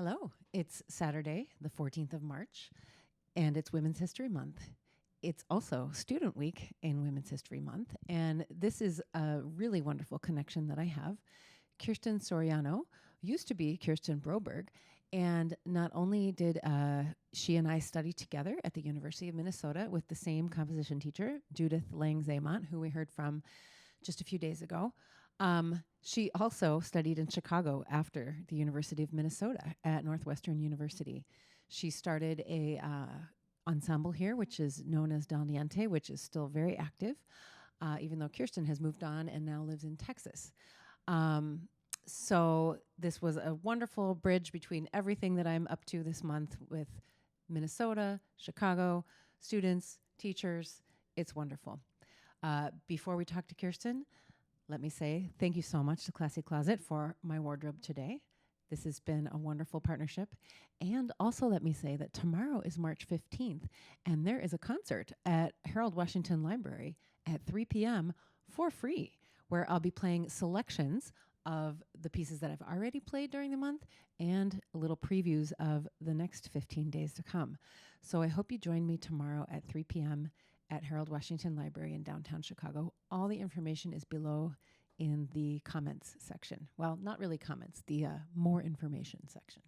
Hello. It's Saturday, the 14th of March, and it's Women's History Month. It's also Student Week in Women's History Month, and this is a really wonderful connection that I have. Kirsten Soriano used to be Kirsten Broberg, and not only did she and I study together at the University of Minnesota with the same composition teacher, Judith Lang-Zaymont, who we heard from just a few days ago. She also studied in Chicago after the University of Minnesota at Northwestern University. She started a ensemble here, which is known as Del Niente, which is still very active, even though Kirsten has moved on and now lives in Texas. So this was a wonderful bridge between everything that I'm up to this month with Minnesota, Chicago, students, teachers. It's wonderful. Before we talk to Kirsten, let me say thank you so much to Classy Closet for my wardrobe today. This has been a wonderful partnership. And also let me say that tomorrow is March 15th, and there is a concert at Harold Washington Library at 3 p.m. for free, where I'll be playing selections of the pieces that I've already played during the month and little previews of the next 15 days to come. So I hope you join me tomorrow at 3 p.m. at Harold Washington Library in downtown Chicago. All the information is below in the comments section. Well, not really comments, the more information section.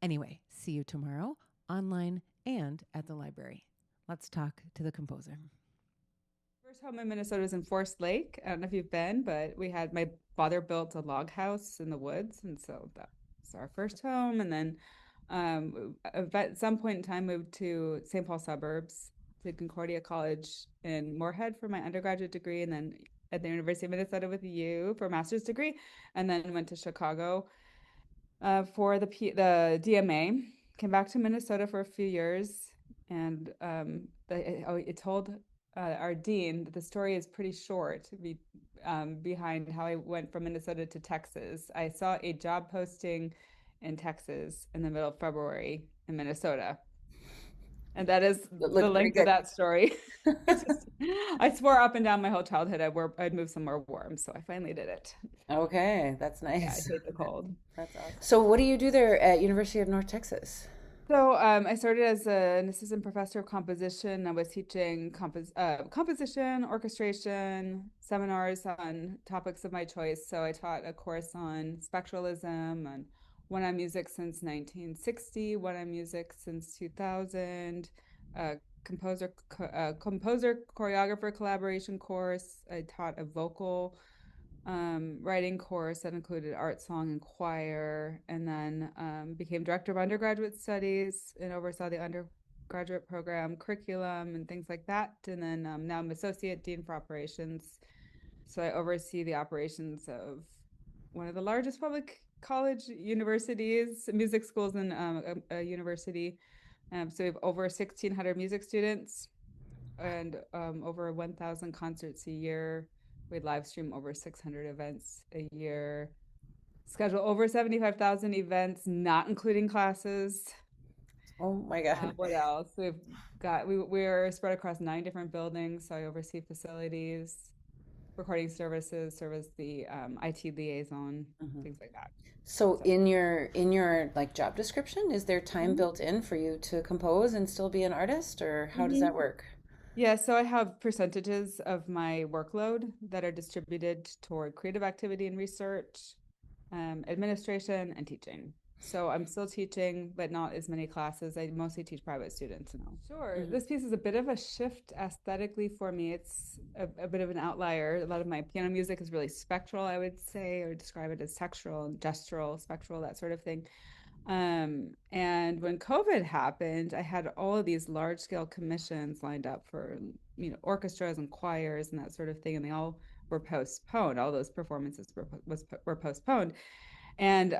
Anyway, see you tomorrow, online and at the library. Let's talk to the composer. First home in Minnesota is in Forest Lake. I don't know if you've been, but my father built a log house in the woods, and so that was our first home. And then at some point in time moved to St. Paul suburbs, to Concordia College in Moorhead for my undergraduate degree, and then at the University of Minnesota with you for a master's degree, and then went to Chicago for the DMA. Came back to Minnesota for a few years, and it told our dean that the story is pretty short behind how I went from Minnesota to Texas. I saw a job posting in Texas in the middle of February in Minnesota. And that is the length of that story. I swore up and down my whole childhood I'd move somewhere warm, so I finally did it. Okay, that's Yeah, I nice. hate the cold. That's awesome. So what do you do there at University of North Texas? So I started as an assistant professor of composition. I was teaching composition, orchestration, seminars on topics of my choice. So I taught a course on spectralism and one-on music since 1960, one-on music since 2000, composer choreographer collaboration course. I taught a vocal writing course that included art, song, and choir, and then became director of undergraduate studies and oversaw the undergraduate program curriculum and things like that. And then now I'm associate dean for operations. So I oversee the operations of one of the largest public college universities, music schools in a university. So we have over 1,600 music students and over 1,000 concerts a year. We live stream over 600 events a year, schedule over 75,000 events, not including classes. Oh my God. What else? We're spread across 9 different buildings, so I oversee facilities, recording services, serve as the IT liaison, things like that. So in your like job description, is there time built in for you to compose and still be an artist, or how does that work? Yeah, so I have percentages of my workload that are distributed toward creative activity and research, administration, and teaching. So I'm still teaching, but not as many classes. I mostly teach private students now. Sure. This piece is a bit of a shift aesthetically for me. It's a bit of an outlier. A lot of my piano music is really spectral, I would say, or describe it as textural, gestural, spectral, that sort of thing. And when COVID happened, I had all of these large scale commissions lined up for, orchestras and choirs and that sort of thing. And they all were postponed. All those performances were postponed. And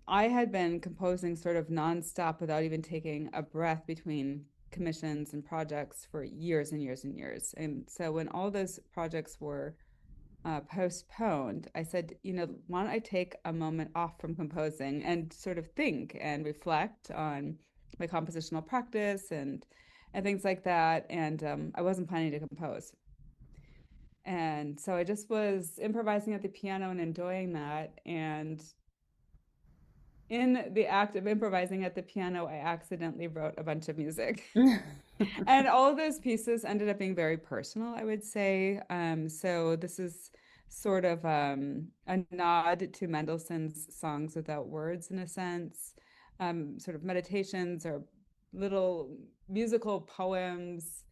I had been composing sort of nonstop without even taking a breath between commissions and projects for years and years and years. And so when all those projects were postponed, I said, why don't I take a moment off from composing and sort of think and reflect on my compositional practice and things like that. And I wasn't planning to compose. And so I just was improvising at the piano and enjoying that. And in the act of improvising at the piano, I accidentally wrote a bunch of music. And all of those pieces ended up being very personal, I would say. So this is sort of a nod to Mendelssohn's Songs Without Words, in a sense, sort of meditations or little musical poems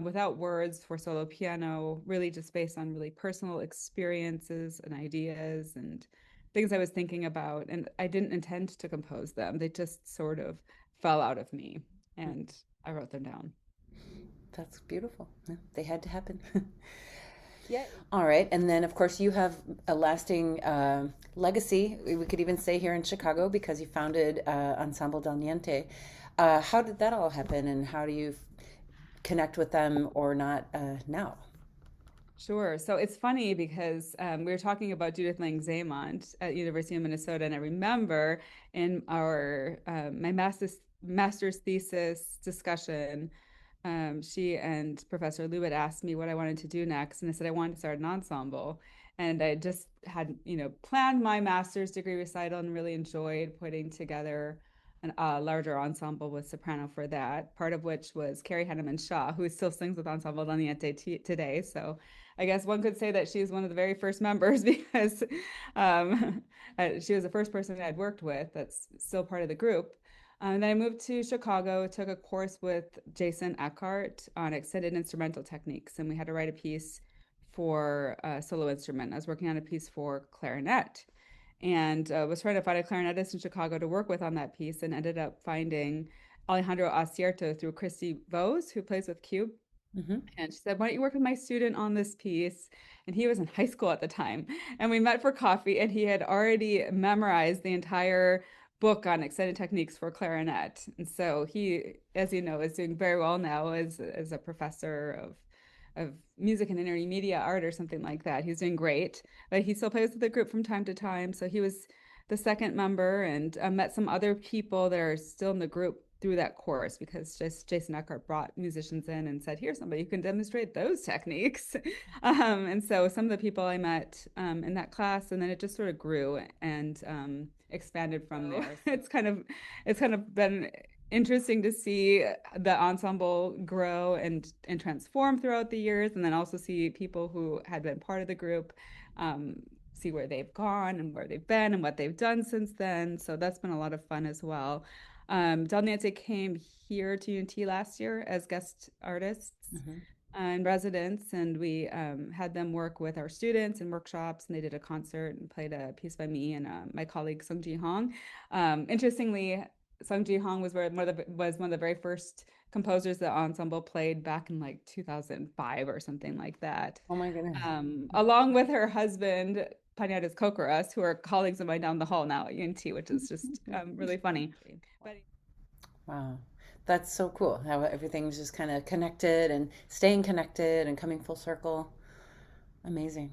without words for solo piano, really just based on really personal experiences and ideas and things I was thinking about. And I didn't intend to compose them. They just sort of fell out of me. And I wrote them down. That's beautiful. Yeah, they had to happen. Yeah. All right. And then, of course, you have a lasting legacy, we could even say, here in Chicago, because you founded Ensemble Del Niente. How did that all happen, and how do you connect with them or not now? Sure. So it's funny because we were talking about Judith Lang Zaymont at University of Minnesota, and I remember in our my master's thesis discussion, she and Professor Lewitt asked me what I wanted to do next, and I said I wanted to start an ensemble. And I just had, planned my master's degree recital and really enjoyed putting together a larger ensemble with soprano for that, part of which was Carrie Henneman Shaw, who still sings with Ensemble Del Niente today. So I guess one could say that she's one of the very first members because she was the first person I'd worked with that's still part of the group. And then I moved to Chicago, took a course with Jason Eckhart on extended instrumental techniques, and we had to write a piece for a solo instrument. I was working on a piece for clarinet, and was trying to find a clarinetist in Chicago to work with on that piece, and ended up finding Alejandro Acierto through Christy Vose, who plays with Cube. Mm-hmm. And she said, why don't you work with my student on this piece? And he was in high school at the time. And we met for coffee, and he had already memorized the entire book on extended techniques for clarinet. And so he, as you know, is doing very well now as a professor of music and intermedia art or something like that. He's doing great, but he still plays with the group from time to time. So he was the second member, and met some other people that are still in the group through that course, because just Jason Eckhart brought musicians in and said, here's somebody who can demonstrate those techniques. And so some of the people I met in that class, and then it just sort of grew and expanded from there. It's kind of been interesting to see the ensemble grow and transform throughout the years, and then also see people who had been part of the group see where they've gone and where they've been and what they've done since then. So that's been a lot of fun as well. Del Niente came here to UNT last year as guest artists and residents, and we had them work with our students in workshops, and they did a concert and played a piece by me and my colleague Sung Ji Hong. Interestingly, Sung Ji Hong was one of the very first composers that ensemble played back in like 2005 or something like that. Oh my goodness. Along with her husband, Panadas Kokoras, who are colleagues of mine down the hall now at UNT, which is just really funny. Wow. That's so cool how everything's just kind of connected and staying connected and coming full circle. Amazing.